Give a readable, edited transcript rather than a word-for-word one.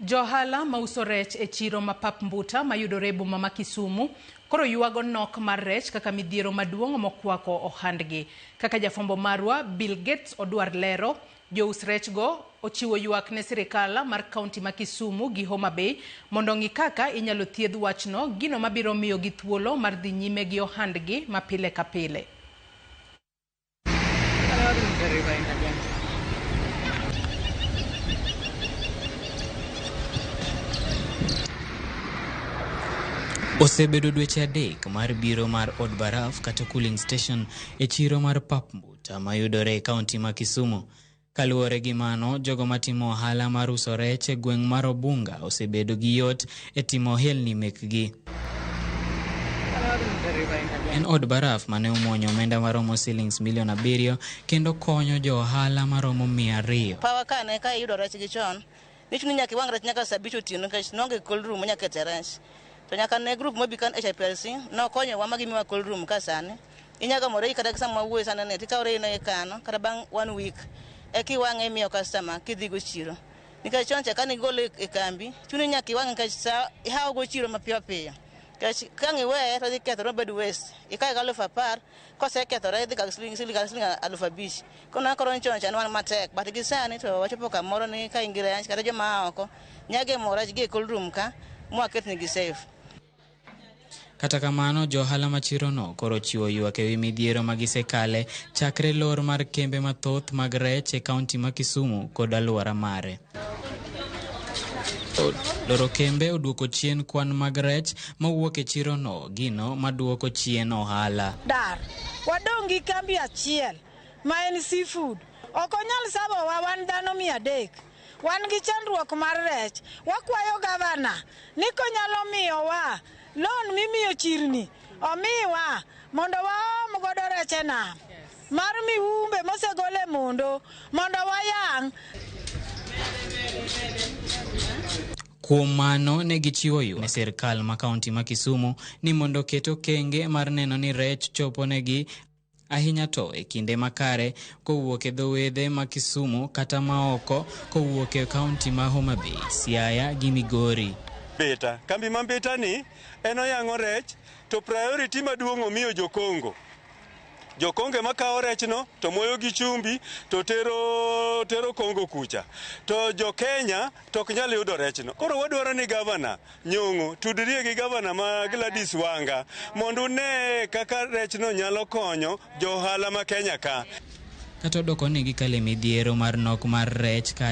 Johala mauso rech e chiro ma pap mbuta mayudore boma ma Kisumu koro yuago nok mar rech kaka midhiero maduong' mokwako ohandgi. Kaka jafombo marwa Bill Gates odwar lero, jous rech go ochiwo ywak ne sirikal mar kaunti ma Kisumu gi Homa Bay mondo ng'i kaka inyalo thiedh wachno, gino mabiro miyo gi thuolo mar dhi nyime gi ohandgi ma pile ka pile. Osebedo dweche adek mar biro mar od baraf kata cooling station e chiro mar pap mbuta mayudore e kaunti ma Kisumu. Kaluwore gi mano, jogo matimo ohala mar uso rech e gweng' mar Obunga osebedo gi yot e timo ohelni mekgi. En od baraf mane omuonyo omenda maromo shillings milion 7 kendo konyo jo ohala maromo 200. Pawa kane ka iyudo rech gi chon, nichuni nyaka iwang' rech nyaka saa 5 otieno nikech nonge cold room nyaka kete rech. To nyaka ne group mobikan HPLC no konyowa magimiwa cold room ka sani. Inyaga more kata sama wuoyo sana ne tikawre ne kano kata bang' 1 week e kiwang'e miyo customer kidhi go chiro. Nikech chon ka ni gole e kambi, chuni nyaka iwang'e ka sa ihawo go chiro mapiyo piyo. Kech ka ngiwe to dhi kethore bed waste. Ikai ga 10,000 kose kethore dhi ka shilingi 5,000. Kono koro chon chan wan matek, but gi sani to wachopo kamoro ni ka ingire rech kata joma oko nyage more gi cold room ka mwaket ni gi safe. Kata kamano, johala machiro no koro chiwo ywak ewi midhiero magisekale chakre lor mar kembe mathoth mag rech e kaunti ma Kisumu kod alwora mare. Loro kembe oduoko chien kwan mag rech mawuok e chiro no, gino maduoko chien ohala. Dar, wadongi kambi achiel ma en seafood. Okonyal sabo wa wan dhano 300. Wan gi chandruok mar rech. Wakwayo gavana ni konyalo miyo wa loan mimiyo chirni omiwa mondo waom godo rech na mar miumbe mosegole mondo wayang'. Kuom mano ne gichiwo ywak ne sirkal ma kaunti ma Kisumu ni mondo keto kenge mar neno ni rech chopo negi ahinya to e kinde makare kowuok e dho wedhe ma Kisumu kata maoko kowuok e kaunti ma Homa Bay, Siaya gi Migori. Beta kambi mambeta ni en oyango rech to priority maduong' omiyo jokongo makao rech no to moyo gi chumbi to tero Kongo kucha to jo Kenya to ok nyal yudo rech no. Koro wadwaro ni gavana Nyong'o tudrie gi gavana ma Gladys Wanga mondo ne kaka rech no nyalo konyo jo ohala ma Kenya ka. Kata doko negi kale midhiero mar nok mar rech ka